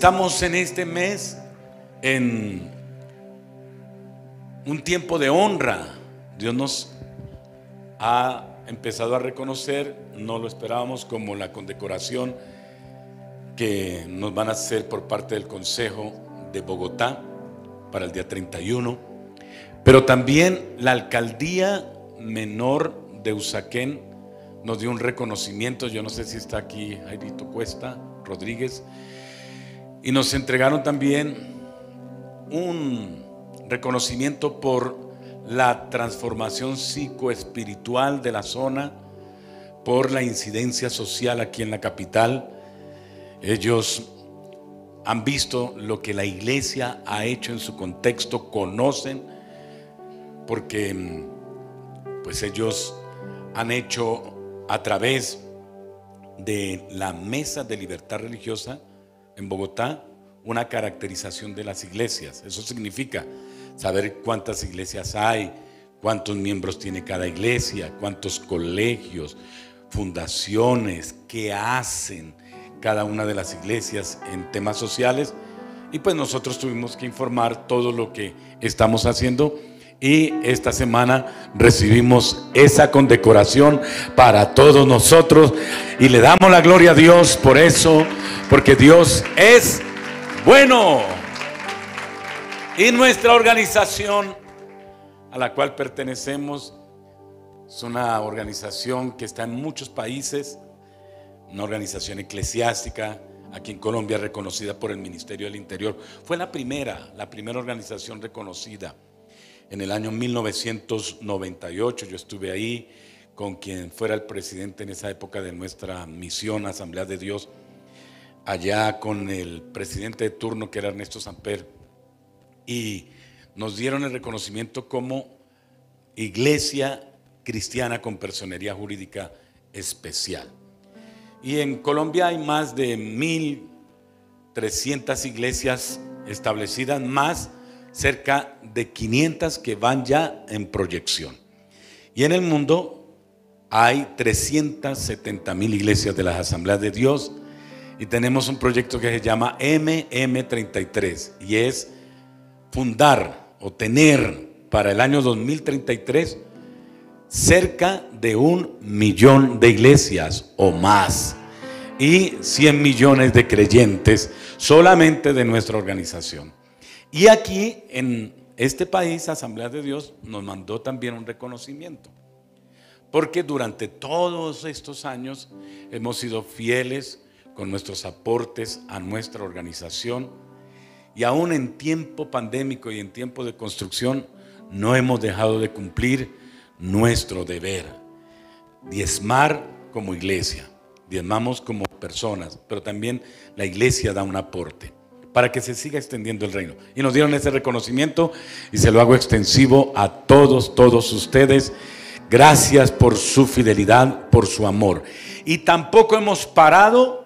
Estamos en este mes en un tiempo de honra. Dios nos ha empezado a reconocer, no lo esperábamos, como la condecoración que nos van a hacer por parte del Consejo de Bogotá para el día 31, pero también la Alcaldía Menor de Usaquén nos dio un reconocimiento. Yo no sé si está aquí Jairito Cuesta Rodríguez, y nos entregaron también un reconocimiento por la transformación psicoespiritual de la zona, por la incidencia social aquí en la capital. Ellos han visto lo que la iglesia ha hecho en su contexto, conocen, porque pues ellos han hecho a través de la Mesa de Libertad Religiosa en Bogotá una caracterización de las iglesias. Eso significa saber cuántas iglesias hay, cuántos miembros tiene cada iglesia, cuántos colegios, fundaciones, qué hacen cada una de las iglesias en temas sociales. Y pues nosotros tuvimos que informar todo lo que estamos haciendo, y esta semana recibimos esa condecoración para todos nosotros, y le damos la gloria a Dios por eso, porque Dios es bueno. Y nuestra organización a la cual pertenecemos es una organización que está en muchos países, una organización eclesiástica aquí en Colombia, reconocida por el Ministerio del Interior. Fue la primera organización reconocida en el año 1998. Yo estuve ahí con quien fuera el presidente en esa época de nuestra misión Asamblea de Dios, allá con el presidente de turno, que era Ernesto Samper, y nos dieron el reconocimiento como iglesia cristiana con personería jurídica especial. Y en Colombia hay más de 1.300 iglesias establecidas, más cerca de 500 que van ya en proyección. Y en el mundo hay 370.000 iglesias de las Asambleas de Dios, y tenemos un proyecto que se llama MM33, y es fundar o tener para el año 2033 cerca de 1 millón de iglesias o más, y 100 millones de creyentes solamente de nuestra organización. Y aquí en este país, Asamblea de Dios nos mandó también un reconocimiento, porque durante todos estos años hemos sido fieles con nuestros aportes a nuestra organización, y aún en tiempo pandémico y en tiempo de construcción no hemos dejado de cumplir nuestro deber: diezmar como iglesia. Diezmamos como personas, pero también la iglesia da un aporte para que se siga extendiendo el reino. Y nos dieron ese reconocimiento, y se lo hago extensivo a todos ustedes. Gracias por su fidelidad, por su amor. Y tampoco hemos parado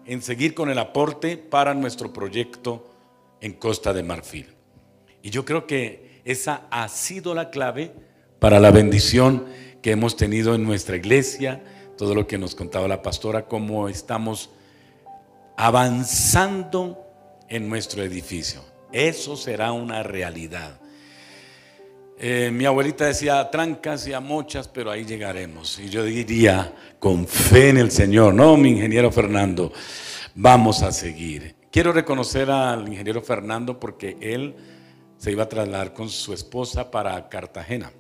en seguir con el aporte para nuestro proyecto en Costa de Marfil. Y yo creo que esa ha sido la clave para la bendición que hemos tenido en nuestra iglesia. Todo lo que nos contaba la pastora, cómo estamos avanzando en nuestro edificio. Eso será una realidad. Mi abuelita decía trancas y amochas, pero ahí llegaremos. Y yo diría, con fe en el Señor, no, mi ingeniero Fernando, vamos a seguir. Quiero reconocer al ingeniero Fernando, porque él se iba a trasladar con su esposa para Cartagena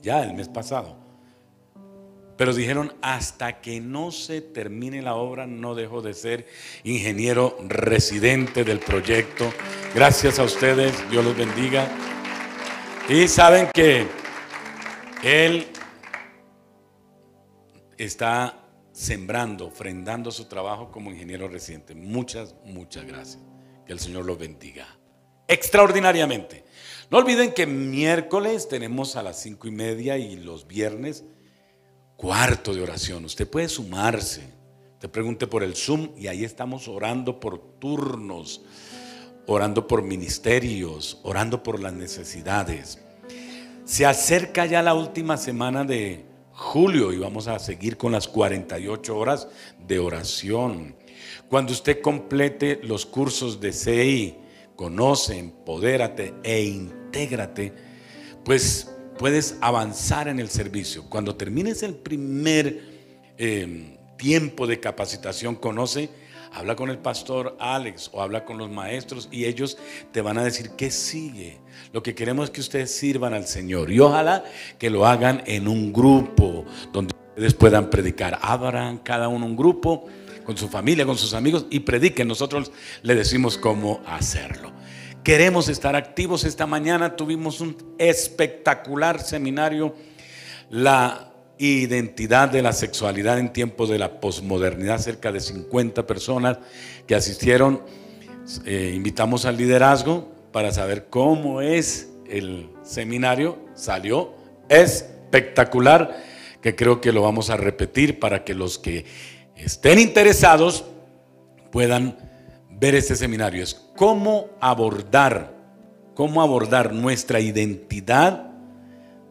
ya el mes pasado, pero dijeron: hasta que no se termine la obra no dejo de ser ingeniero residente del proyecto. Gracias a ustedes, Dios los bendiga. Y saben que él está sembrando, ofrendando su trabajo como ingeniero residente. Muchas gracias. Que el Señor los bendiga extraordinariamente. No olviden que miércoles tenemos a las 5:30, y los viernes cuarto de oración. Usted puede sumarse. Te pregunte por el Zoom, y ahí estamos orando por turnos, orando por ministerios, orando por las necesidades. Se acerca ya la última semana de julio, y vamos a seguir con las 48 horas de oración. Cuando usted complete los cursos de CI, Conoce, Empodérate e Intégrate, pues puedes avanzar en el servicio. Cuando termines el primer tiempo de capacitación, Conoce, habla con el pastor Alex o habla con los maestros y ellos te van a decir qué sigue. Lo que queremos es que ustedes sirvan al Señor y ojalá que lo hagan en un grupo donde ustedes puedan predicar. Abran cada uno un grupo con su familia, con sus amigos y prediquen. Nosotros le decimos cómo hacerlo. Queremos estar activos. Esta mañana tuvimos un espectacular seminario, la identidad de la sexualidad en tiempos de la posmodernidad. Cerca de 50 personas que asistieron. Invitamos al liderazgo para saber cómo es el seminario. Salió espectacular, que creo que lo vamos a repetir para que los que estén interesados puedan ver este seminario. Es cómo abordar nuestra identidad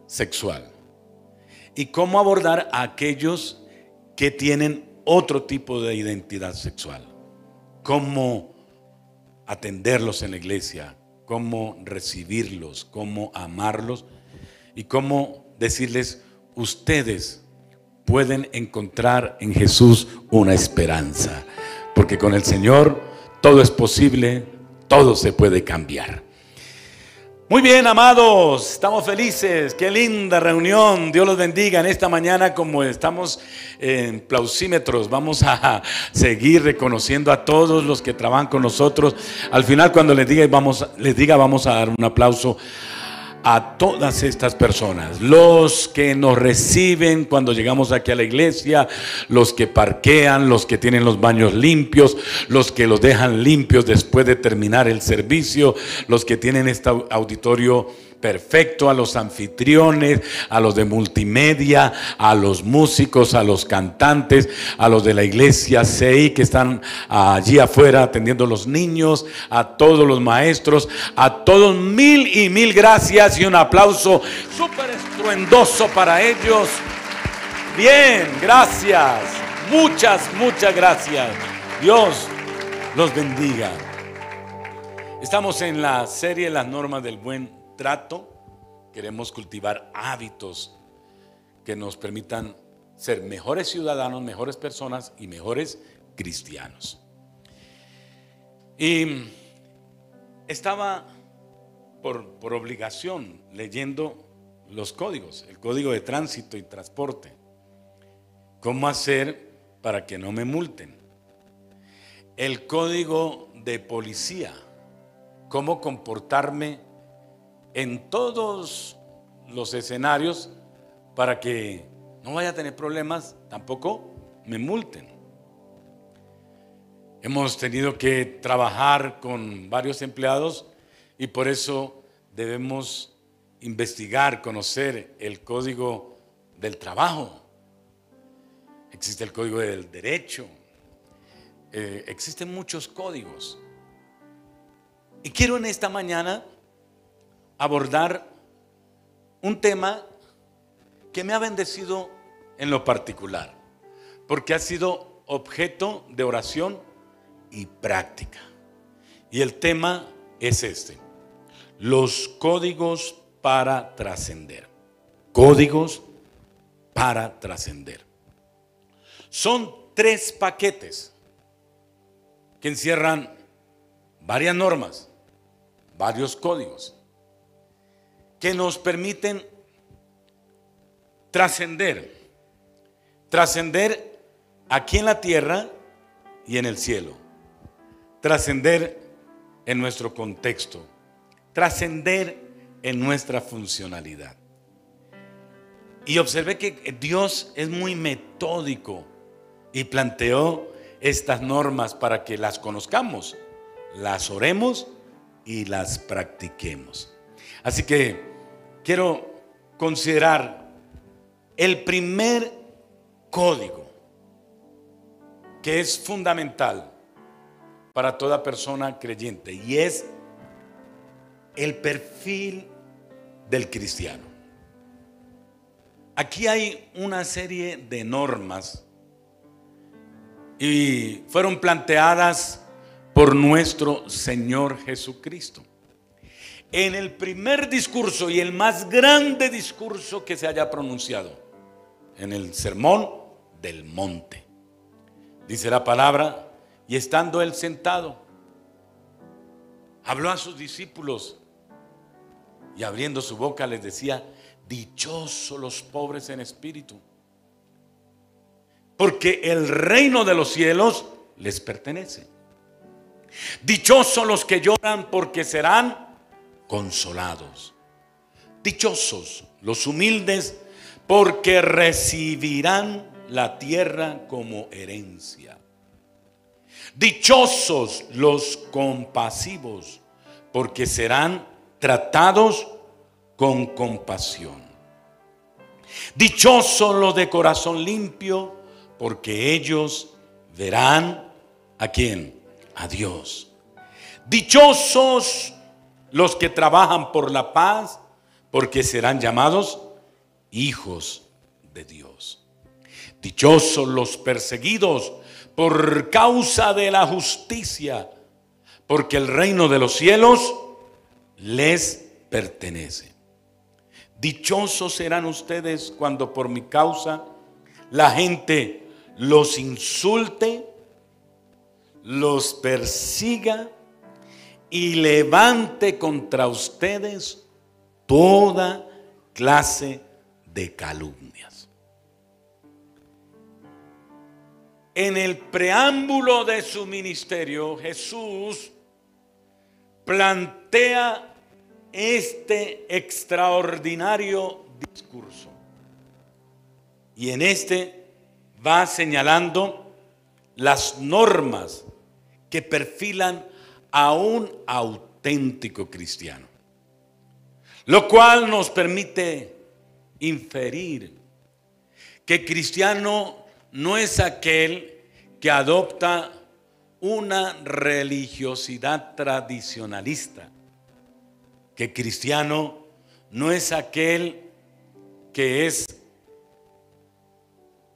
sexual y cómo abordar a aquellos que tienen otro tipo de identidad sexual, cómo atenderlos en la iglesia, cómo recibirlos, cómo amarlos y cómo decirles: ustedes pueden encontrar en Jesús una esperanza, porque con el Señor todo es posible, todo se puede cambiar. Muy bien, amados, estamos felices. Qué linda reunión. Dios los bendiga. En esta mañana, como estamos en Plausímetros, vamos a seguir reconociendo a todos los que trabajan con nosotros. Al final, cuando les diga vamos a dar un aplauso a todas estas personas, los que nos reciben cuando llegamos aquí a la iglesia, los que parquean, los que tienen los baños limpios, los que los dejan limpios después de terminar el servicio, los que tienen este auditorio perfecto, a los anfitriones, a los de multimedia, a los músicos, a los cantantes, a los de la iglesia CI que están allí afuera atendiendo a los niños, a todos los maestros, a todos mil y mil gracias y un aplauso súper estruendoso para ellos. Bien, gracias, muchas gracias. Dios los bendiga. Estamos en la serie Las normas del buen trato. Queremos cultivar hábitos que nos permitan ser mejores ciudadanos, mejores personas y mejores cristianos. Y estaba por obligación leyendo los códigos, el código de tránsito y transporte. ¿Cómo hacer para que no me multen? El código de policía, cómo comportarme en todos los escenarios para que no vaya a tener problemas, tampoco me multen. Hemos tenido que trabajar con varios empleados y por eso debemos investigar, conocer el código del trabajo. Existe el código del derecho. Existen muchos códigos. Y quiero en esta mañana abordar un tema que me ha bendecido en lo particular, porque ha sido objeto de oración y práctica. Y el tema es este: los códigos para trascender. Códigos para trascender. Son 3 paquetes que encierran varias normas, varios códigos que nos permiten trascender aquí en la tierra y en el cielo, trascender en nuestro contexto, trascender en nuestra funcionalidad. Y observé que Dios es muy metódico y planteó estas normas para que las conozcamos, las oremos y las practiquemos. Así que quiero considerar el primer código que es fundamental para toda persona creyente, y es el perfil del cristiano. Aquí hay una serie de normas y fueron planteadas por nuestro Señor Jesucristo. En el primer discurso y el más grande discurso que se haya pronunciado, en el Sermón del Monte, dice la palabra, y estando él sentado, habló a sus discípulos y abriendo su boca les decía: dichosos los pobres en espíritu, porque el reino de los cielos les pertenece. Dichosos los que lloran, porque serán consolados. Dichosos los humildes, porque recibirán la tierra como herencia. Dichosos los compasivos, porque serán tratados con compasión. Dichosos los de corazón limpio, porque ellos verán ¿a quién? A Dios. Dichosos los que trabajan por la paz, porque serán llamados hijos de Dios. Dichosos los perseguidos por causa de la justicia, porque el reino de los cielos les pertenece. Dichosos serán ustedes cuando por mi causa la gente los insulte, los persiga y levante contra ustedes toda clase de calumnias. En el preámbulo de su ministerio, Jesús plantea este extraordinario discurso. Y en este va señalando las normas que perfilan a un auténtico cristiano, lo cual nos permite inferir que cristiano no es aquel que adopta una religiosidad tradicionalista, que cristiano no es aquel que es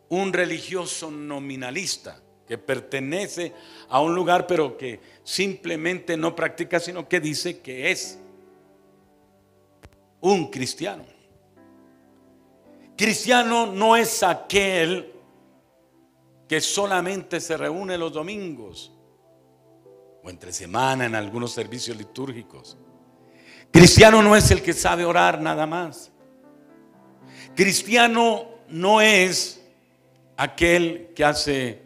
un religioso nominalista, que pertenece a un lugar pero que simplemente no practica, sino que dice que es un cristiano. Cristiano no es aquel que solamente se reúne los domingos o entre semana en algunos servicios litúrgicos. Cristiano no es el que sabe orar nada más. Cristiano no es aquel que hace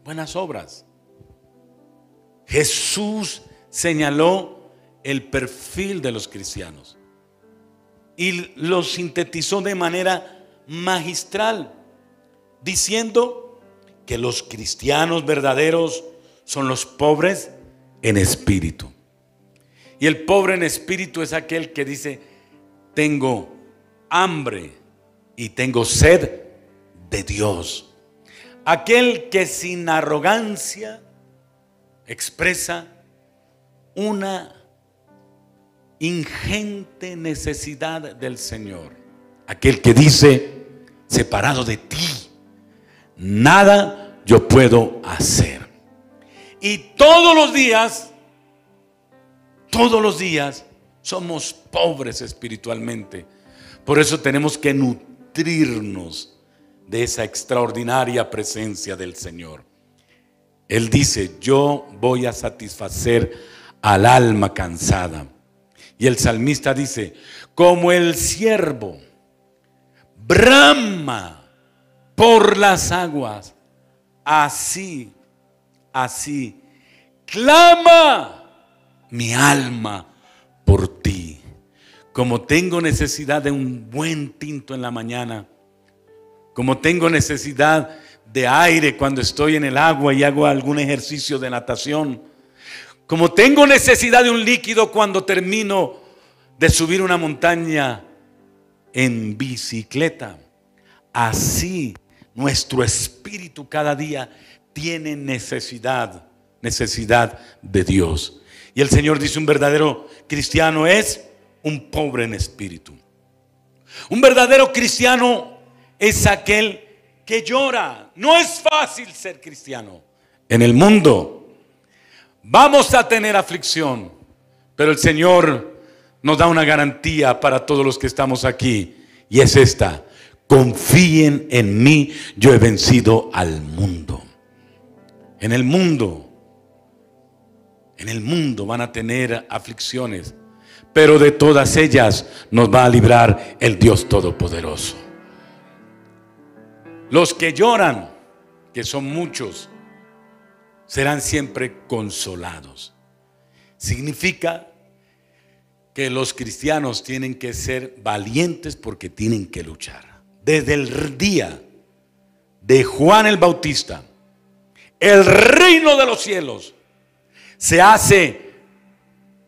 buenas obras. Jesús señaló el perfil de los cristianos y lo sintetizó de manera magistral, diciendo que los cristianos verdaderos son los pobres en espíritu. Y el pobre en espíritu es aquel que dice: tengo hambre y tengo sed de Dios. Aquel que sin arrogancia expresa una ingente necesidad del Señor. Aquel que dice: separado de ti, nada yo puedo hacer. Y todos los días somos pobres espiritualmente. Por eso tenemos que nutrirnos de esa extraordinaria presencia del Señor. Él dice: yo voy a satisfacer al alma cansada. Y el salmista dice: como el ciervo brama por las aguas, así clama mi alma por ti. Como tengo necesidad de un buen tinto en la mañana, como tengo necesidad de aire cuando estoy en el agua y hago algún ejercicio de natación, como tengo necesidad de un líquido cuando termino de subir una montaña en bicicleta, así nuestro espíritu cada día tiene necesidad de Dios. Y el Señor dice: un verdadero cristiano es un pobre en espíritu. Un verdadero cristiano es aquel que llora. No es fácil ser cristiano. En el mundo vamos a tener aflicción, pero el Señor nos da una garantía para todos los que estamos aquí, y es esta: confíen en mí, yo he vencido al mundo. En el mundo van a tener aflicciones, pero de todas ellas nos va a librar el Dios Todopoderoso. Los que lloran, que son muchos, serán siempre consolados. Significa que los cristianos tienen que ser valientes porque tienen que luchar. Desde el día de Juan el Bautista, el reino de los cielos se hace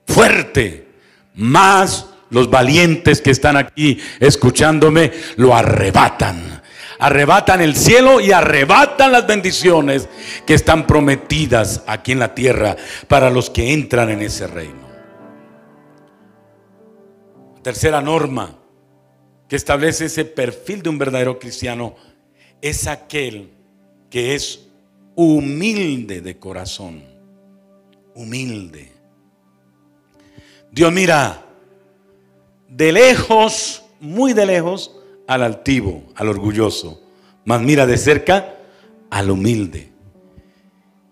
fuerte, más los valientes que están aquí escuchándome lo arrebatan. Arrebatan el cielo y arrebatan las bendiciones que están prometidas aquí en la tierra para los que entran en ese reino. Tercera norma que establece ese perfil de un verdadero cristiano es aquel que es humilde de corazón. Humilde. Dios mira de lejos, muy de lejos, al altivo, al orgulloso, mas mira de cerca al humilde.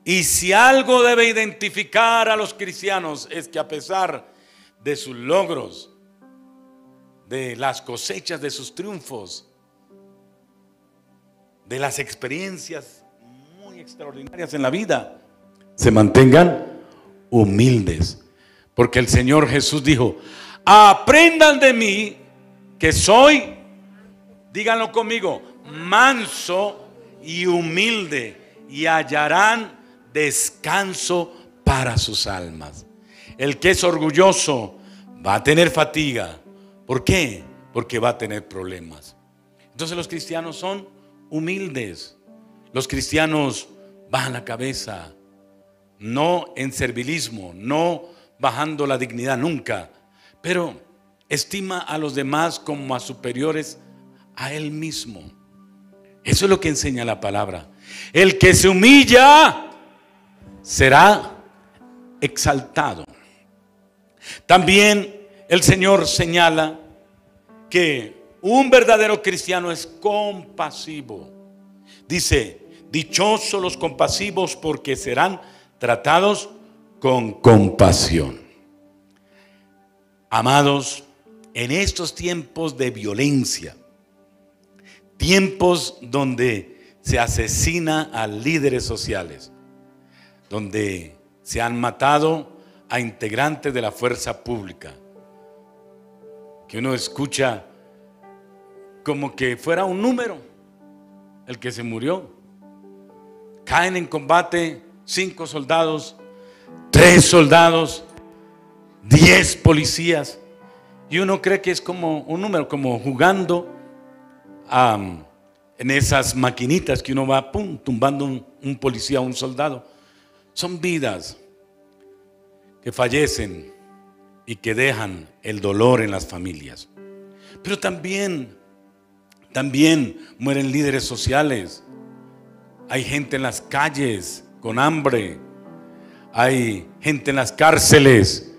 Y si algo debe identificar a los cristianos es que a pesar de sus logros, de las cosechas de sus triunfos, de las experiencias muy extraordinarias en la vida, se mantengan humildes. Porque el Señor Jesús dijo: aprendan de mí que soy, díganlo conmigo, manso y humilde, y hallarán descanso para sus almas. El que es orgulloso va a tener fatiga. ¿Por qué? Porque va a tener problemas. Entonces los cristianos son humildes. Los cristianos bajan la cabeza, no en servilismo, no bajando la dignidad nunca, pero estima a los demás como a superiores a él mismo. Eso es lo que enseña la palabra. El que se humilla será exaltado. También el Señor señala que un verdadero cristiano es compasivo. Dice: dichosos los compasivos, porque serán tratados con compasión. Amados, en estos tiempos de violencia, tiempos donde se asesina a líderes sociales, donde se han matado a integrantes de la fuerza pública, que uno escucha como que fuera un número el que se murió. Caen en combate 5 soldados, 3 soldados, 10 policías, y uno cree que es como un número, como jugando en esas maquinitas que uno va tumbando un policía o un soldado. Son vidas que fallecen y que dejan el dolor en las familias. Pero también mueren líderes sociales. Hay gente en las calles con hambre. Hay gente en las cárceles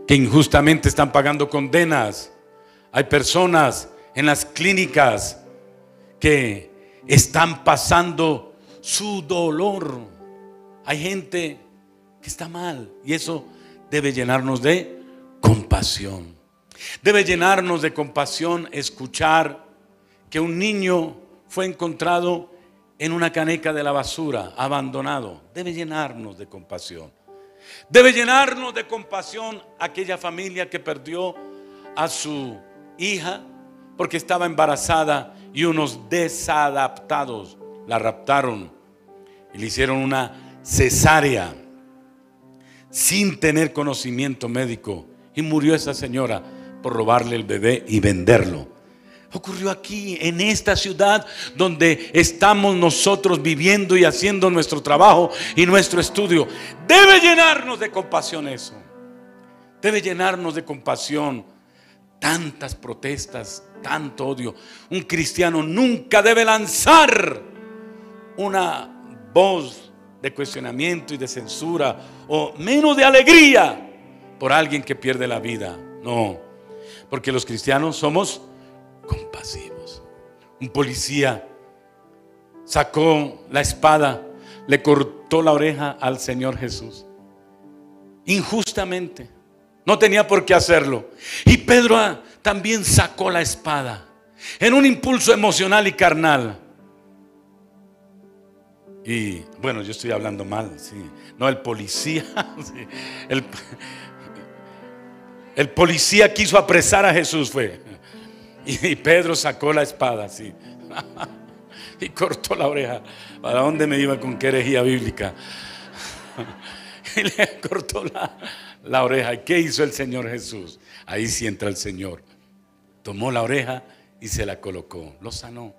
que injustamente están pagando condenas. Hay personas en las clínicas que están pasando su dolor. Hay gente que está mal, y eso debe llenarnos de compasión. Debe llenarnos de compasión escuchar que un niño fue encontrado en una caneca de la basura, abandonado. Debe llenarnos de compasión. Debe llenarnos de compasión aquella familia que perdió a su hija porque estaba embarazada y unos desadaptados la raptaron y le hicieron una cesárea sin tener conocimiento médico, y murió esa señora por robarle el bebé y venderlo. Ocurrió aquí, en esta ciudad donde estamos nosotros viviendo y haciendo nuestro trabajo y nuestro estudio. Debe llenarnos de compasión eso. Debe llenarnos de compasión. Tantas protestas, tanto odio. Un cristiano nunca debe lanzar una voz de cuestionamiento y de censura, o menos de alegría por alguien que pierde la vida. No, porque los cristianos somos compasivos. Un policía sacó la espada, le cortó la oreja al Señor Jesús, injustamente. No tenía por qué hacerlo. Y Pedro también sacó la espada en un impulso emocional y carnal. Y bueno, yo estoy hablando mal, sí. No, el policía, sí. El policía quiso apresar a Jesús, fue. Y Pedro sacó la espada, sí. Y cortó la oreja. ¿Para dónde me iba con qué herejía bíblica? Y le cortó la oreja. ¿Y qué hizo el Señor Jesús? Ahí sí entra el Señor. Tomó la oreja y se la colocó. Lo sanó.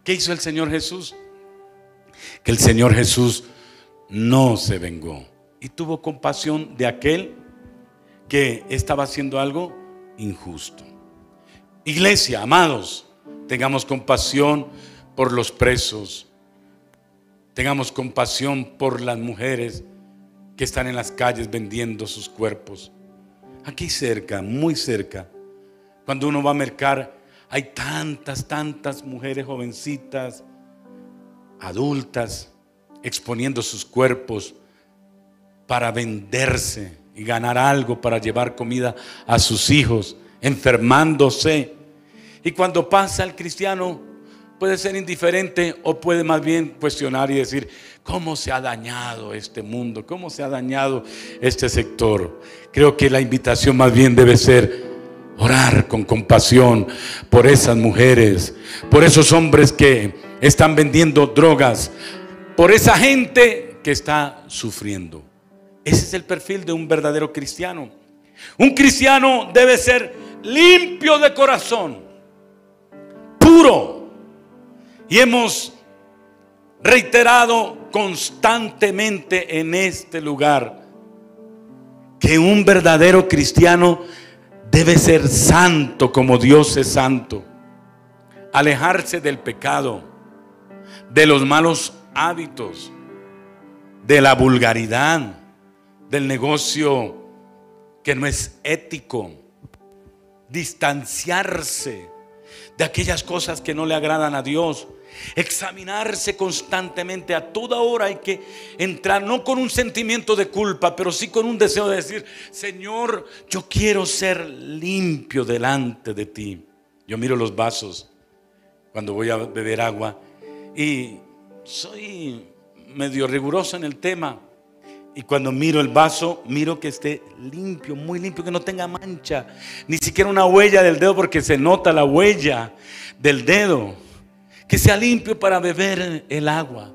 ¿Qué hizo el Señor Jesús? Que el Señor Jesús no se vengó y tuvo compasión de aquel que estaba haciendo algo injusto. Iglesia, amados, tengamos compasión por los presos. Tengamos compasión por las mujeres que están en las calles vendiendo sus cuerpos. Aquí cerca, muy cerca, cuando uno va a mercar, hay tantas mujeres jovencitas, adultas, exponiendo sus cuerpos para venderse y ganar algo para llevar comida a sus hijos, enfermándose. Y cuando pasa el cristiano, puede ser indiferente o puede más bien cuestionar y decir: ¿cómo se ha dañado este mundo? ¿Cómo se ha dañado este sector? Creo que la invitación más bien debe ser orar con compasión por esas mujeres, por esos hombres que están vendiendo drogas, por esa gente que está sufriendo. Ese es el perfil de un verdadero cristiano. Un cristiano debe ser limpio de corazón, puro. Y hemos reiterado constantemente en este lugar que un verdadero cristiano debe ser santo como Dios es santo. Alejarse del pecado, de los malos hábitos, de la vulgaridad, del negocio que no es ético. Distanciarse de aquellas cosas que no le agradan a Dios. Examinarse constantemente. A toda hora hay que entrar, no con un sentimiento de culpa, pero sí con un deseo de decir: Señor, yo quiero ser limpio delante de ti. Yo miro los vasos cuando voy a beber agua y soy medio riguroso en el tema. Y cuando miro el vaso, miro que esté limpio, muy limpio, que no tenga mancha, ni siquiera una huella del dedo, porque se nota la huella del dedo. Que sea limpio para beber el agua.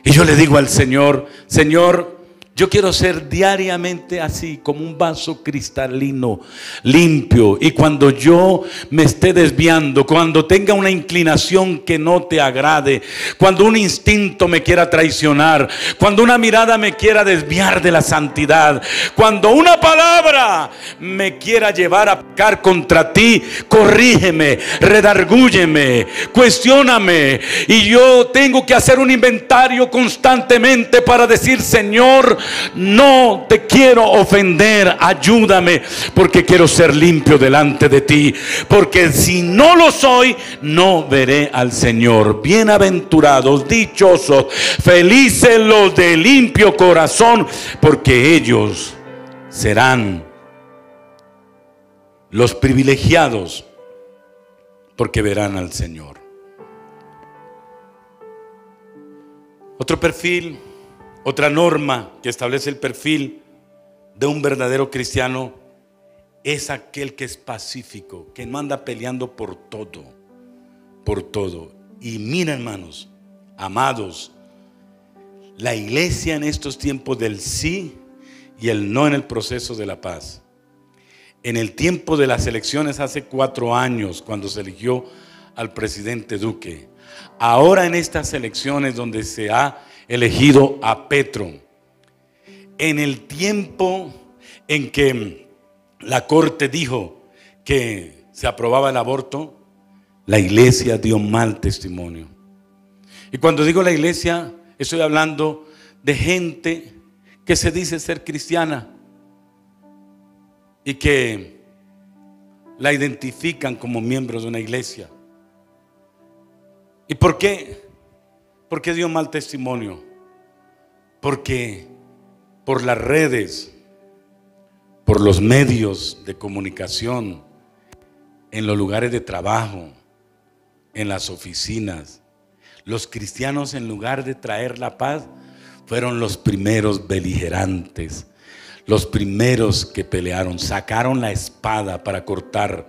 Y yo le digo al Señor: Señor, yo quiero ser diariamente así, como un vaso cristalino, limpio. Y cuando yo me esté desviando, cuando tenga una inclinación que no te agrade, cuando un instinto me quiera traicionar, cuando una mirada me quiera desviar de la santidad, cuando una palabra me quiera llevar a pecar contra ti, corrígeme, redargúyeme, cuestióname. Y yo tengo que hacer un inventario constantemente para decir: Señor, no te quiero ofender, ayúdame, porque quiero ser limpio delante de ti, porque si no lo soy, no veré al Señor. Bienaventurados, dichosos, felices los de limpio corazón, porque ellos serán los privilegiados, porque verán al Señor. Otro perfil, otra norma que establece el perfil de un verdadero cristiano es aquel que es pacífico, que no anda peleando por todo, por todo. Y mira, hermanos, amados, la iglesia en estos tiempos del sí y el no en el proceso de la paz. En el tiempo de las elecciones hace 4 años, cuando se eligió al presidente Duque. Ahora en estas elecciones donde se ha elegido a Petro, en el tiempo en que la corte dijo que se aprobaba el aborto, la iglesia dio mal testimonio. Y cuando digo la iglesia, estoy hablando de gente que se dice ser cristiana y que la identifican como miembros de una iglesia. ¿Y por qué? ¿Por qué dio mal testimonio? Porque por las redes, por los medios de comunicación, en los lugares de trabajo, en las oficinas, los cristianos, en lugar de traer la paz, fueron los primeros beligerantes, los primeros que pelearon, sacaron la espada para cortar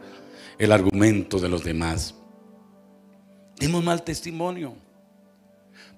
el argumento de los demás. Dimos mal testimonio,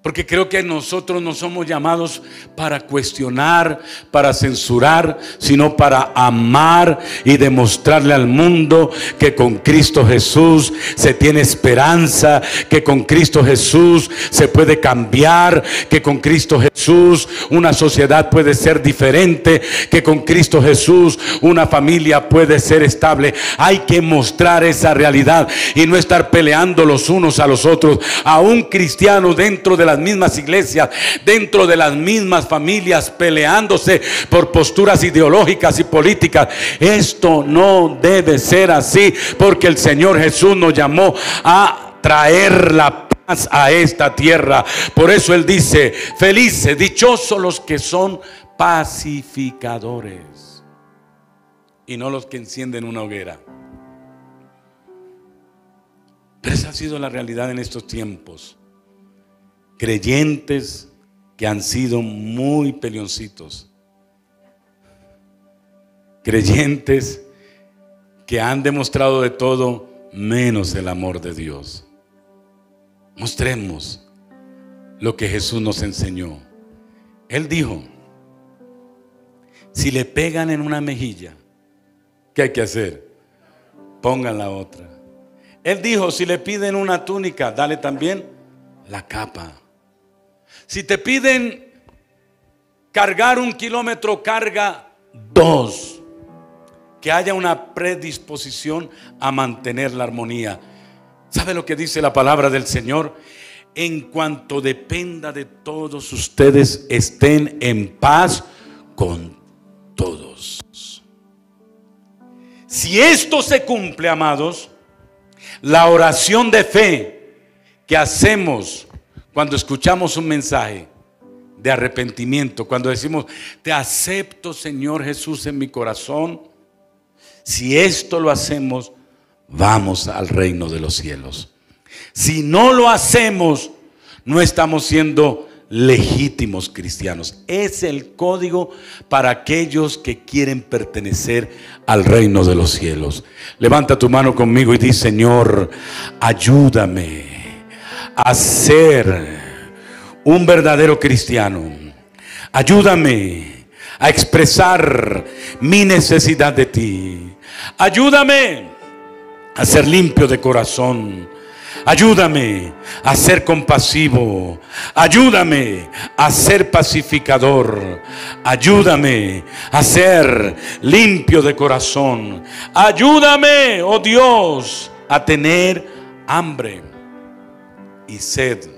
porque creo que nosotros no somos llamados para cuestionar, para censurar, sino para amar y demostrarle al mundo que con Cristo Jesús se tiene esperanza, que con Cristo Jesús se puede cambiar, que con Cristo Jesús una sociedad puede ser diferente, que con Cristo Jesús una familia puede ser estable. Hay que mostrar esa realidad y no estar peleando los unos a los otros. Aún cristianos dentro de las mismas iglesias, dentro de las mismas familias, peleándose por posturas ideológicas y políticas. Esto no debe ser así, porque el Señor Jesús nos llamó a traer la paz a esta tierra. Por eso Él dice: felices, dichosos los que son pacificadores, y no los que encienden una hoguera. Pero esa ha sido la realidad en estos tiempos. Creyentes que han sido muy peleoncitos, creyentes que han demostrado de todo menos el amor de Dios. Mostremos lo que Jesús nos enseñó. Él dijo: si le pegan en una mejilla, ¿qué hay que hacer? Pongan la otra. Él dijo: si le piden una túnica, dale también la capa. Si te piden cargar 1 kilómetro, carga 2. Que haya una predisposición a mantener la armonía. ¿Sabe lo que dice la palabra del Señor? En cuanto dependa de todos ustedes, estén en paz con todos. Si esto se cumple, amados, la oración de fe que hacemos cuando escuchamos un mensaje de arrepentimiento, cuando decimos: te acepto, Señor Jesús, en mi corazón. Si esto lo hacemos, vamos al reino de los cielos. Si no lo hacemos, no estamos siendo legítimos cristianos. Es el código para aquellos que quieren pertenecer al reino de los cielos. Levanta tu mano conmigo y di: Señor, ayúdame a ser un verdadero cristiano. Ayúdame a expresar mi necesidad de ti. Ayúdame a ser limpio de corazón. Ayúdame a ser compasivo. Ayúdame a ser pacificador. Ayúdame a ser limpio de corazón. Ayúdame, oh Dios, a tener hambre y sed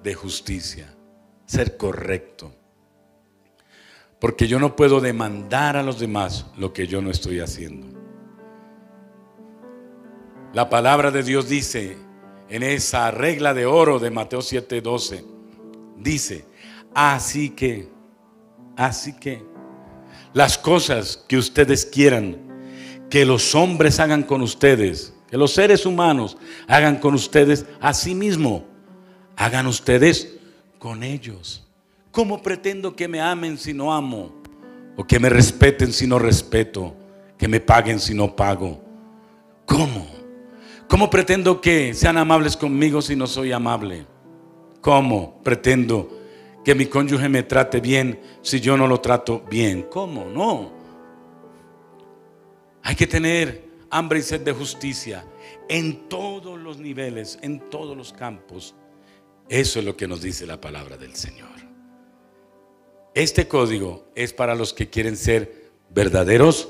de justicia, ser correcto. Porque yo no puedo demandar a los demás lo que yo no estoy haciendo. La palabra de Dios dice en esa regla de oro de Mateo 7:12, dice: así que las cosas que ustedes quieran que los hombres hagan con ustedes, que los seres humanos hagan con ustedes, asimismo hagan ustedes con ellos. ¿Cómo pretendo que me amen si no amo? ¿O que me respeten si no respeto? ¿Que me paguen si no pago? ¿Cómo? ¿Cómo pretendo que sean amables conmigo si no soy amable? ¿Cómo pretendo que mi cónyuge me trate bien si yo no lo trato bien? ¿Cómo? No. Hay que tener hambre y sed de justicia en todos los niveles, en todos los campos. Eso es lo que nos dice la palabra del Señor. Este código es para los que quieren ser verdaderos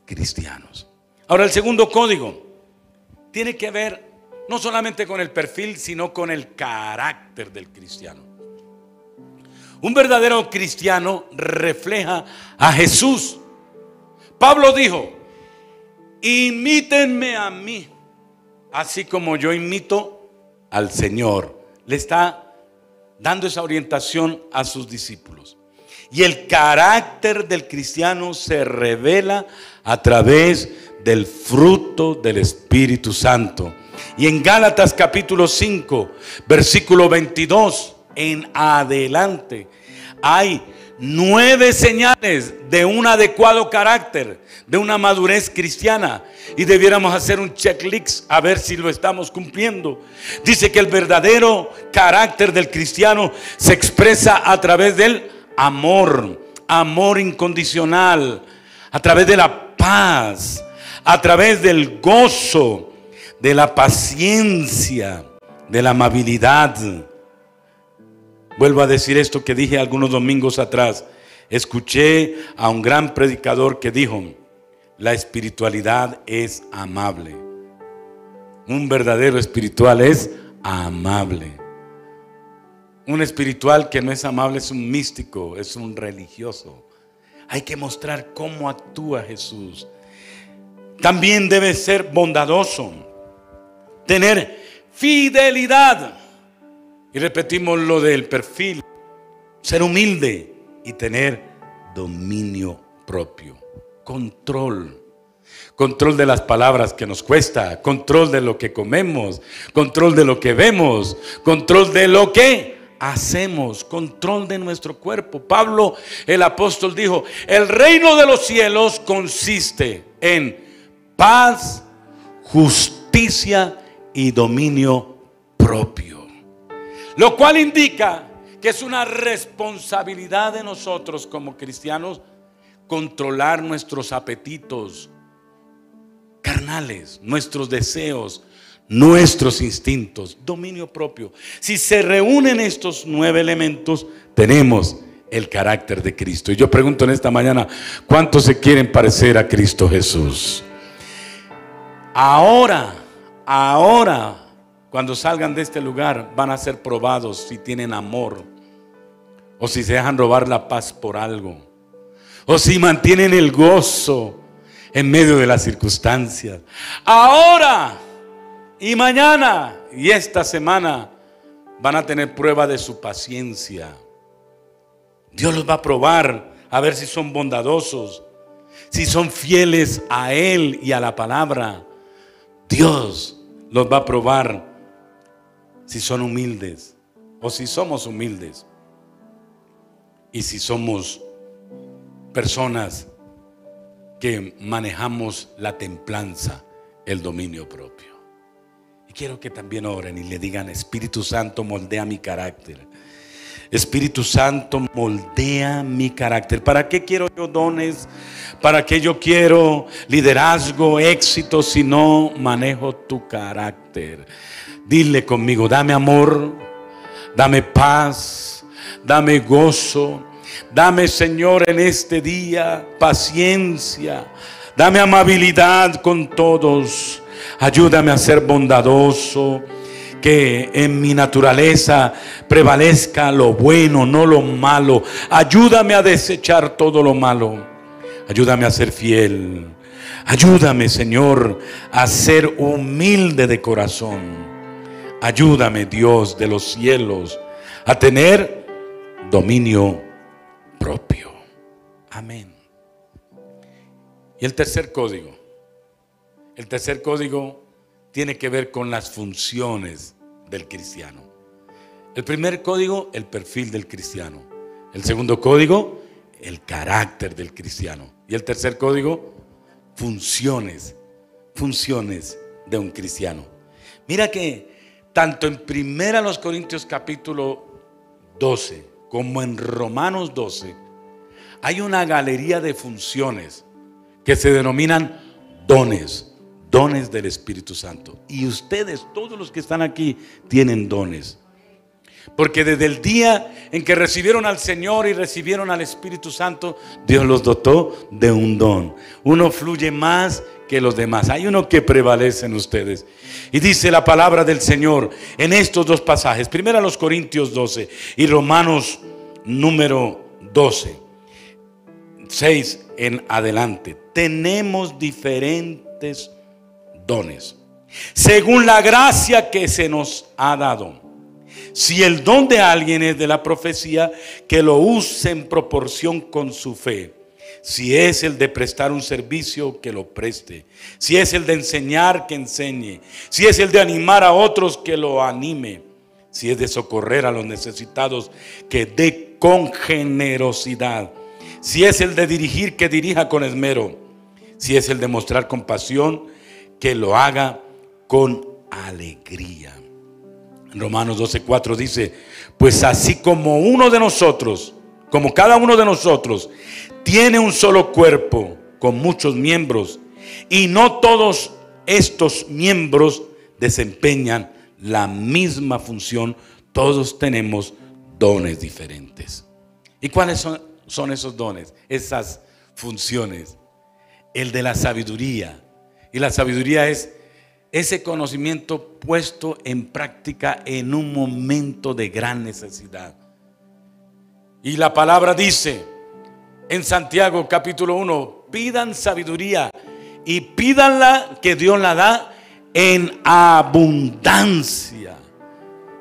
cristianos. Ahora, el segundo código tiene que ver no solamente con el perfil, sino con el carácter del cristiano. Un verdadero cristiano refleja a Jesús. Pablo dijo: imítenme a mí, así como yo imito al Señor. Le está dando esa orientación a sus discípulos. Y el carácter del cristiano se revela a través del fruto del Espíritu Santo. Y en Gálatas capítulo 5, versículo 22 en adelante, hay 9 señales de un adecuado carácter, de una madurez cristiana, y debiéramos hacer un checklist a ver si lo estamos cumpliendo. Dice que el verdadero carácter del cristiano se expresa a través del amor, amor incondicional, a través de la paz, a través del gozo, de la paciencia, de la amabilidad. Vuelvo a decir esto que dije algunos domingos atrás. Escuché a un gran predicador que dijo: la espiritualidad es amable. Un verdadero espiritual es amable. Un espiritual que no es amable es un místico, es un religioso. Hay que mostrar cómo actúa Jesús. También debe ser bondadoso, tener fidelidad. Y repetimos lo del perfil: ser humilde y tener dominio propio. Control de las palabras que nos cuesta, control de lo que comemos, control de lo que vemos, control de lo que hacemos, control de nuestro cuerpo. Pablo el apóstol dijo: el reino de los cielos consiste en paz, justicia y dominio propio. Lo cual indica que es una responsabilidad de nosotros como cristianos controlar nuestros apetitos carnales, nuestros deseos, nuestros instintos, dominio propio. Si se reúnen estos 9 elementos, tenemos el carácter de Cristo. Y yo pregunto en esta mañana: ¿cuántos se quieren parecer a Cristo Jesús? Ahora, cuando salgan de este lugar, van a ser probados si tienen amor, o si se dejan robar la paz por algo, o si mantienen el gozo en medio de las circunstancias. Ahora y mañana y esta semana van a tener prueba de su paciencia. Dios los va a probar a ver si son bondadosos, si son fieles a Él y a la palabra. Dios los va a probar si son humildes o si somos humildes, y si somos personas que manejamos la templanza, el dominio propio. Y quiero que también oren y le digan: Espíritu Santo, moldea mi carácter. Espíritu Santo, moldea mi carácter. ¿Para qué quiero yo dones? ¿Para qué yo quiero liderazgo, éxito, si no manejo tu carácter? Dile conmigo: dame amor, dame paz, dame gozo. Dame, Señor, en este día paciencia. Dame amabilidad con todos. Ayúdame a ser bondadoso. Que en mi naturaleza prevalezca lo bueno, no lo malo. Ayúdame a desechar todo lo malo. Ayúdame a ser fiel. Ayúdame, Señor, a ser humilde de corazón. Ayúdame, Dios de los cielos, a tener dominio propio. Amén. Y el tercer código. El tercer código tiene que ver con las funciones del cristiano. El primer código, el perfil del cristiano. El segundo código, el carácter del cristiano. Y el tercer código, funciones de un cristiano. Mira que tanto en 1 Corintios capítulo 12 como en Romanos 12 hay una galería de funciones que se denominan dones del Espíritu Santo. Y ustedes, todos los que están aquí, tienen dones. Porque desde el día en que recibieron al Señor y recibieron al Espíritu Santo, Dios los dotó de un don. Uno fluye más que los demás. Hay uno que prevalece en ustedes. Y dice la palabra del Señor en estos dos pasajes, 1 Corintios 12 y Romanos número 12, 6 en adelante. Tenemos diferentes dones, según la gracia que se nos ha dado. Si el don de alguien es de la profecía, que lo use en proporción con su fe. Si es el de prestar un servicio, que lo preste. Si es el de enseñar, que enseñe. Si es el de animar a otros, que lo anime. Si es de socorrer a los necesitados, que dé con generosidad. Si es el de dirigir, que dirija con esmero. Si es el de mostrar compasión, que lo haga con alegría. Romanos 12:4 dice: pues así como uno de nosotros, como cada uno de nosotros tiene un solo cuerpo con muchos miembros, y no todos estos miembros desempeñan la misma función, todos tenemos dones diferentes. ¿Y cuáles son esos dones, esas funciones? El de la sabiduría. Y la sabiduría es ese conocimiento puesto en práctica en un momento de gran necesidad. Y la palabra dice en Santiago capítulo 1: pidan sabiduría y pídanla, que Dios la da en abundancia.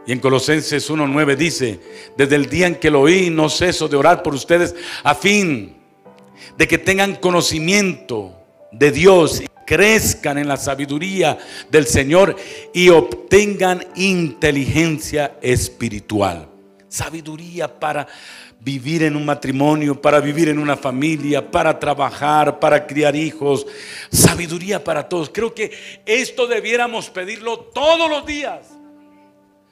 Y en Colosenses 1:9 dice: desde el día en que lo oí, no ceso de orar por ustedes, a fin de que tengan conocimiento de Dios, crezcan en la sabiduría del Señor y obtengan inteligencia espiritual. Sabiduría para vivir en un matrimonio, para vivir en una familia, para trabajar, para criar hijos. Sabiduría para todos. Creo que esto debiéramos pedirlo todos los días.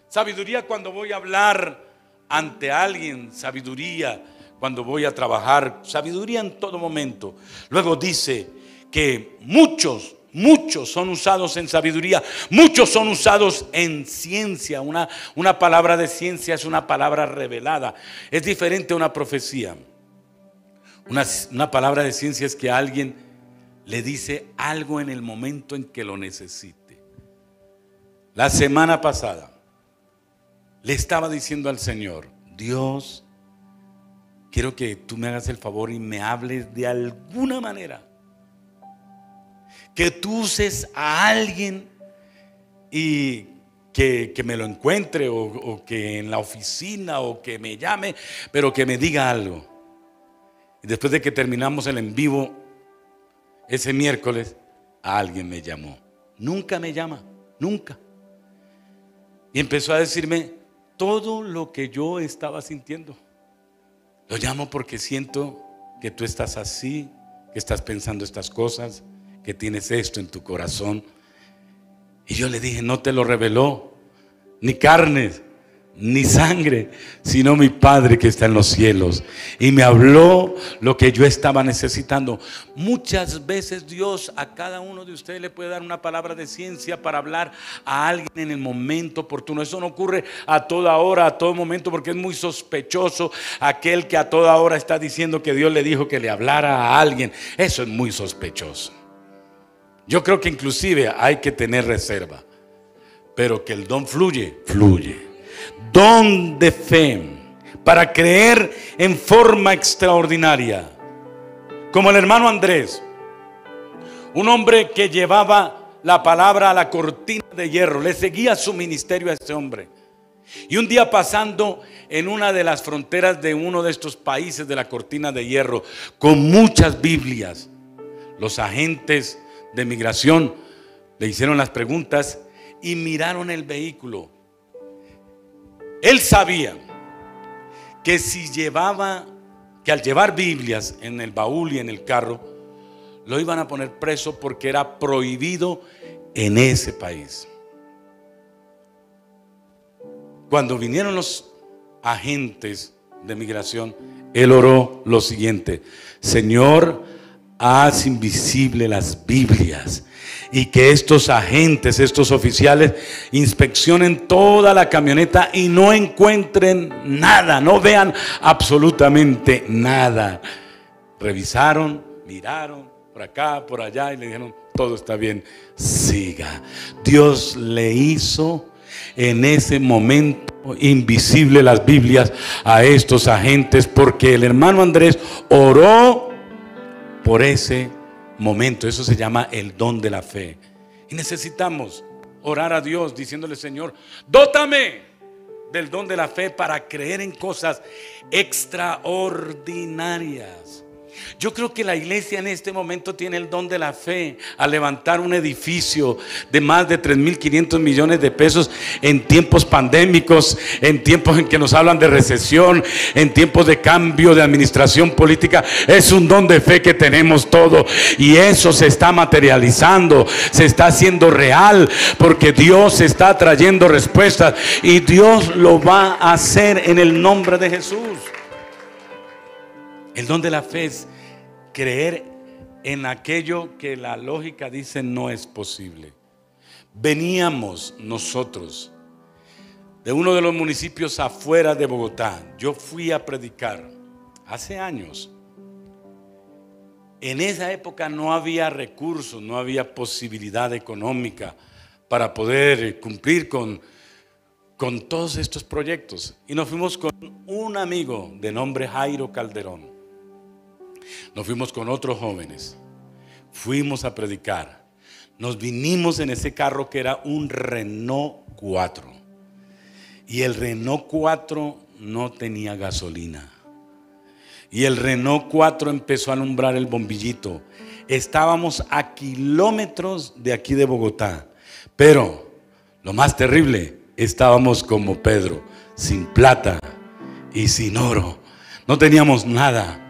Sabiduría cuando voy a hablar ante alguien, sabiduría cuando voy a trabajar, sabiduría en todo momento. Luego dice que muchos son usados en sabiduría, muchos son usados en ciencia. Una palabra de ciencia es una palabra revelada, es diferente a una profecía. Una palabra de ciencia es que alguien le dice algo en el momento en que lo necesite. La semana pasada le estaba diciendo al Señor: Dios, quiero que tú me hagas el favor y me hables de alguna manera, que tú uses a alguien y que me lo encuentre, o que en la oficina, o que me llame, pero que me diga algo. Y después de que terminamos el en vivo ese miércoles, alguien me llamó. Nunca me llama, nunca. Y empezó a decirme todo lo que yo estaba sintiendo. Lo llamo porque siento que tú estás así, que estás pensando estas cosas, que tienes esto en tu corazón. Y yo le dije: no te lo reveló ni carne ni sangre, sino mi Padre que está en los cielos. Y me habló lo que yo estaba necesitando. Muchas veces Dios a cada uno de ustedes le puede dar una palabra de ciencia para hablar a alguien en el momento oportuno. Eso no ocurre a toda hora, a todo momento, porque es muy sospechoso aquel que a toda hora está diciendo que Dios le dijo que le hablara a alguien. Eso es muy sospechoso. Yo creo que inclusive hay que tener reserva, pero que el don fluye. Don de fe para creer en forma extraordinaria, como el hermano Andrés, un hombre que llevaba la palabra a la cortina de hierro. Le seguía su ministerio a ese hombre. Y un día, pasando en una de las fronteras de uno de estos países de la cortina de hierro, con muchas Biblias, los agentes de migración le hicieron las preguntas y miraron el vehículo. Él sabía que que al llevar Biblias en el baúl y en el carro, lo iban a poner preso, porque era prohibido en ese país. Cuando vinieron los agentes de migración, él oró lo siguiente: Señor, haz invisible las Biblias, y que estos agentes, estos oficiales, inspeccionen toda la camioneta y no encuentren nada, no vean absolutamente nada. Revisaron, miraron por acá, por allá, y le dijeron: todo está bien, siga. Dios le hizo en ese momento invisible las Biblias a estos agentes, porque el hermano Andrés oró por ese momento. Eso se llama el don de la fe. Y necesitamos orar a Dios diciéndole: Señor, dótame del don de la fe para creer en cosas extraordinarias. Yo creo que la iglesia en este momento tiene el don de la fe a levantar un edificio de más de 3.500 millones de pesos en tiempos pandémicos, en tiempos en que nos hablan de recesión, en tiempos de cambio de administración política. Es un don de fe que tenemos todo, y eso se está materializando, se está haciendo real, porque Dios está trayendo respuestas y Dios lo va a hacer en el nombre de Jesús. El don de la fe es creer en aquello que la lógica dice no es posible. Veníamos nosotros de uno de los municipios afuera de Bogotá. Yo fui a predicar hace años. En esa época no había recursos, no había posibilidad económica para poder cumplir con todos estos proyectos. Y nos fuimos con un amigo de nombre Jairo Calderón. Nos fuimos con otros jóvenes, fuimos a predicar. Nos vinimos en ese carro que era un Renault 4, y el Renault 4 no tenía gasolina, y el Renault 4 empezó a alumbrar el bombillito. Estábamos a kilómetros de aquí de Bogotá, pero lo más terrible, estábamos como Pedro, sin plata y sin oro. No teníamos nada.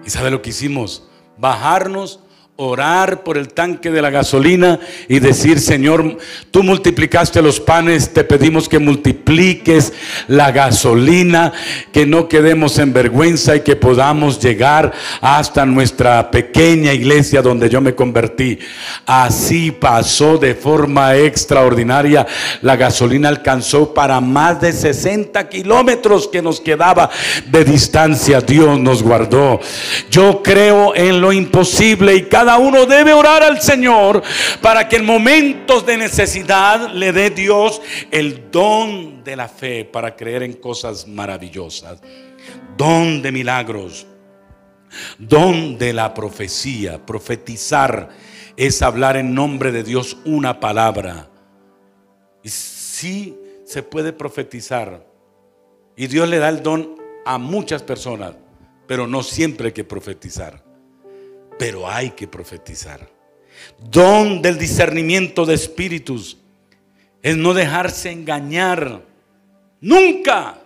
¿Y sabe lo que hicimos? Bajarnos, orar por el tanque de la gasolina y decir: Señor, tú multiplicaste los panes, te pedimos que multipliques la gasolina, que no quedemos en vergüenza y que podamos llegar hasta nuestra pequeña iglesia donde yo me convertí. Así pasó de forma extraordinaria. La gasolina alcanzó para más de 60 kilómetros que nos quedaba de distancia. Dios nos guardó. Yo creo en lo imposible, y cada uno debe orar al Señor para que en momentos de necesidad le dé Dios el don de la fe para creer en cosas maravillosas. Don de milagros, don de la profecía. Profetizar es hablar en nombre de Dios una palabra. Y sí se puede profetizar, y Dios le da el don a muchas personas, pero no siempre hay que profetizar. Pero hay que profetizar. Don del discernimiento de espíritus es no dejarse engañar nunca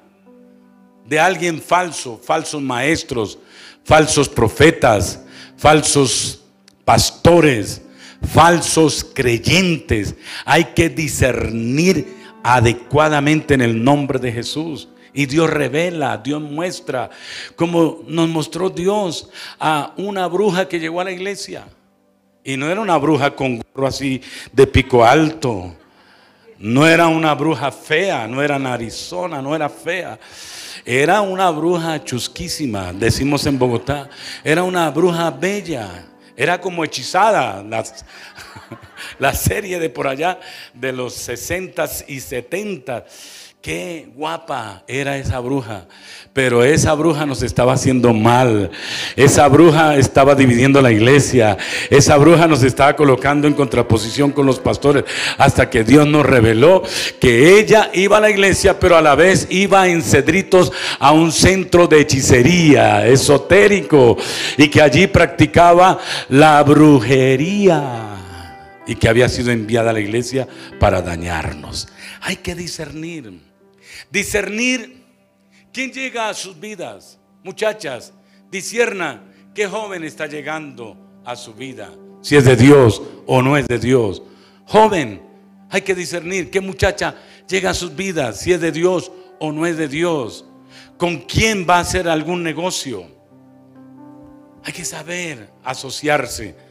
de alguien falso, falsos maestros, falsos profetas, falsos pastores, falsos creyentes. Hay que discernir adecuadamente en el nombre de Jesús. Y Dios revela, Dios muestra, como nos mostró Dios a una bruja que llegó a la iglesia. Y no era una bruja con gorro así de pico alto, no era una bruja fea, no era narizona, no era fea. Era una bruja chusquísima, decimos en Bogotá. Era una bruja bella, era como Hechizada, la serie de por allá de los 60s y 70s. Qué guapa era esa bruja, pero esa bruja nos estaba haciendo mal. Esa bruja estaba dividiendo la iglesia. Esa bruja nos estaba colocando en contraposición con los pastores, hasta que Dios nos reveló que ella iba a la iglesia, pero a la vez iba en Cedritos a un centro de hechicería esotérico, y que allí practicaba la brujería, y que había sido enviada a la iglesia para dañarnos. Hay que discernir. Discernir quién llega a sus vidas. Muchachas, discierna qué joven está llegando a su vida, si es de Dios o no es de Dios. Joven, hay que discernir qué muchacha llega a sus vidas, si es de Dios o no es de Dios. ¿Con quién va a hacer algún negocio? Hay que saber asociarse.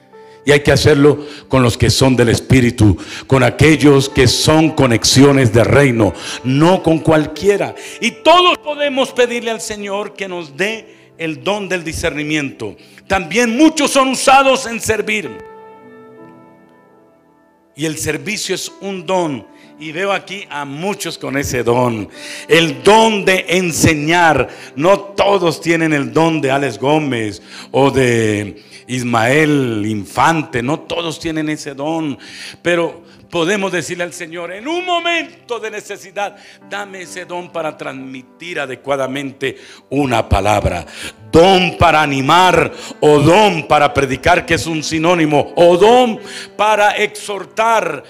Y hay que hacerlo con los que son del Espíritu, con aquellos que son conexiones de reino, no con cualquiera. Y todos podemos pedirle al Señor que nos dé el don del discernimiento. También muchos son usados en servir. Y el servicio es un don Y veo aquí a muchos con ese don, el don de enseñar. No todos tienen el don de Alex Gómez o de Ismael Infante, no todos tienen ese don, pero podemos decirle al Señor en un momento de necesidad: dame ese don para transmitir adecuadamente una palabra, don para animar, o don para predicar, que es un sinónimo, o don para exhortar.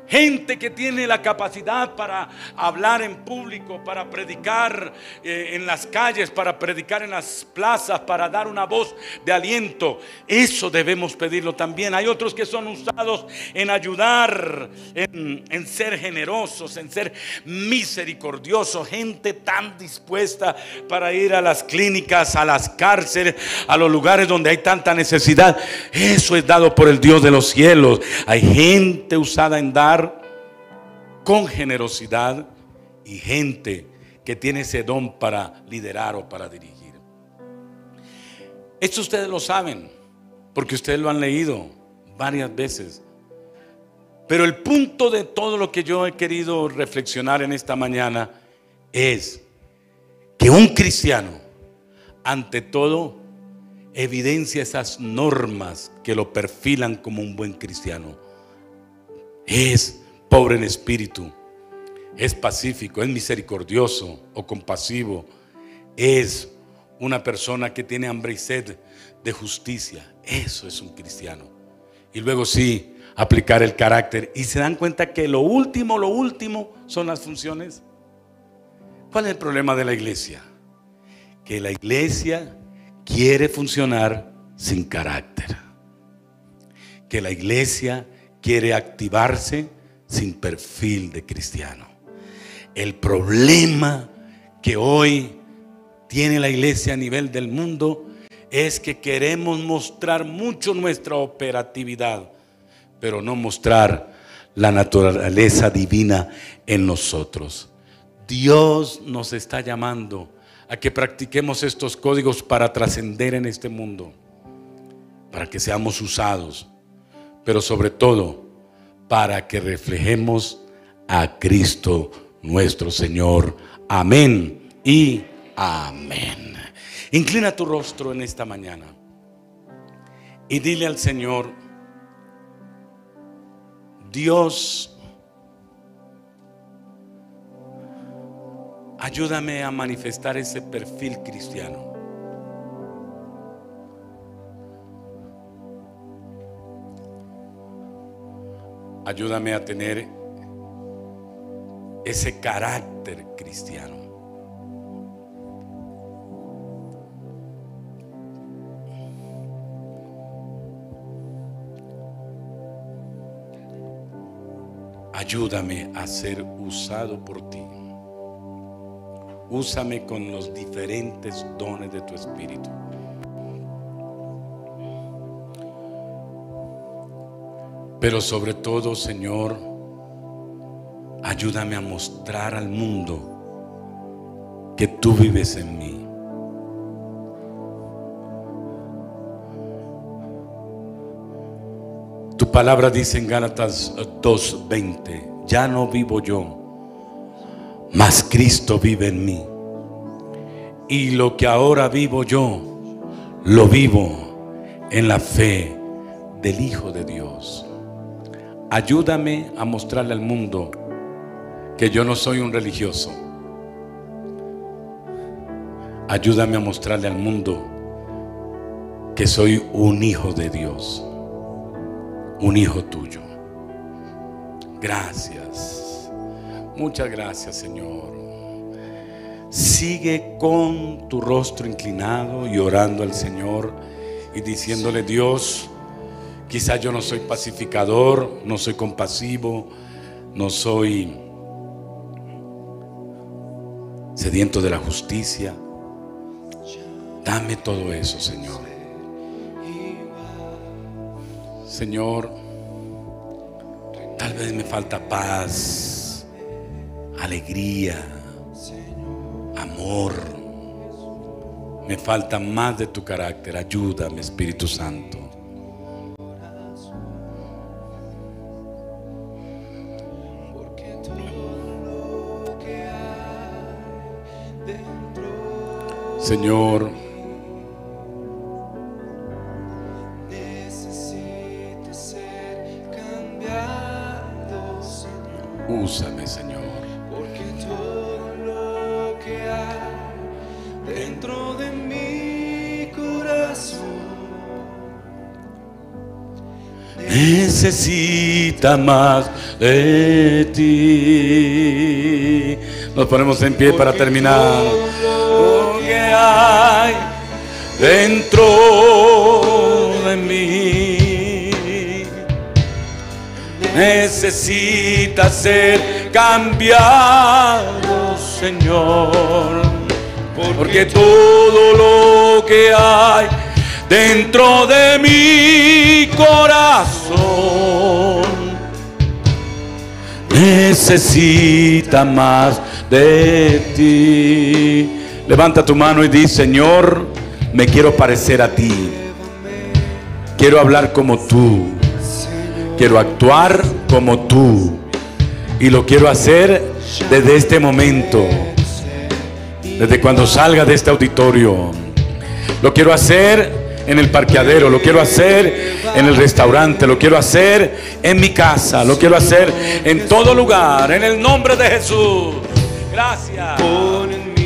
Gente que tiene la capacidad para hablar en público, para predicar en las calles, para predicar en las plazas, para dar una voz de aliento. Eso debemos pedirlo también. Hay otros que son usados en ayudar, en ser generosos, en ser misericordiosos. Gente tan dispuesta para ir a las clínicas, a las cárceles, a los lugares donde hay tanta necesidad. Eso es dado por el Dios de los cielos. Hay gente usada en dar con generosidad, y gente que tiene ese don para liderar o para dirigir. Esto ustedes lo saben, porque ustedes lo han leído varias veces. Pero el punto de todo lo que yo he querido reflexionar en esta mañana es que un cristiano, ante todo, evidencia esas normas que lo perfilan como un buen cristiano. Es pobre en espíritu, es pacífico, es misericordioso o compasivo, es una persona que tiene hambre y sed de justicia. Eso es un cristiano. Y luego sí, aplicar el carácter. Y se dan cuenta que lo último son las funciones. ¿Cuál es el problema de la iglesia? Que la iglesia quiere funcionar sin carácter. Que la iglesia quiere activarse sin perfil de cristiano. El problema que hoy tiene la iglesia a nivel del mundo es que queremos mostrar mucho nuestra operatividad, pero no mostrar la naturaleza divina en nosotros. Dios nos está llamando a que practiquemos estos códigos para trascender en este mundo, para que seamos usados, pero sobre todo para que reflejemos a Cristo nuestro Señor. Amén y amén. Inclina tu rostro en esta mañana y dile al Señor: Dios, ayúdame a manifestar ese perfil cristiano. Ayúdame a tener ese carácter cristiano. Ayúdame a ser usado por ti. Úsame con los diferentes dones de tu Espíritu. Pero sobre todo, Señor, ayúdame a mostrar al mundo que tú vives en mí. Tu palabra dice en Gálatas 2:20: ya no vivo yo, mas Cristo vive en mí. Y lo que ahora vivo yo, lo vivo en la fe del Hijo de Dios. Ayúdame a mostrarle al mundo que yo no soy un religioso. Ayúdame a mostrarle al mundo que soy un hijo de Dios, un hijo tuyo. Gracias, muchas gracias, Señor. Sigue con tu rostro inclinado y orando al Señor y diciéndole: Dios, quizás yo no soy pacificador, no soy compasivo, no soy sediento de la justicia. Dame todo eso, Señor. Señor, tal vez me falta paz, alegría, amor. Me falta más de tu carácter. Ayúdame, Espíritu Santo. Señor, necesita ser cambiado, Señor, úsame, Señor. porque todo lo que hay dentro de mi corazón Necesita más de ti. Nos ponemos en pie para terminar. Lo que hay dentro de mí necesita ser cambiado, Señor, porque todo lo que hay dentro de mi corazón necesita más de ti. Levanta tu mano y di: Señor, me quiero parecer a ti. Quiero hablar como tú. Quiero actuar como tú. Y lo quiero hacer desde este momento, desde cuando salga de este auditorio. Lo quiero hacer en el parqueadero, lo quiero hacer en el restaurante, lo quiero hacer en mi casa, lo quiero hacer en todo lugar, en el nombre de Jesús. Gracias. pon en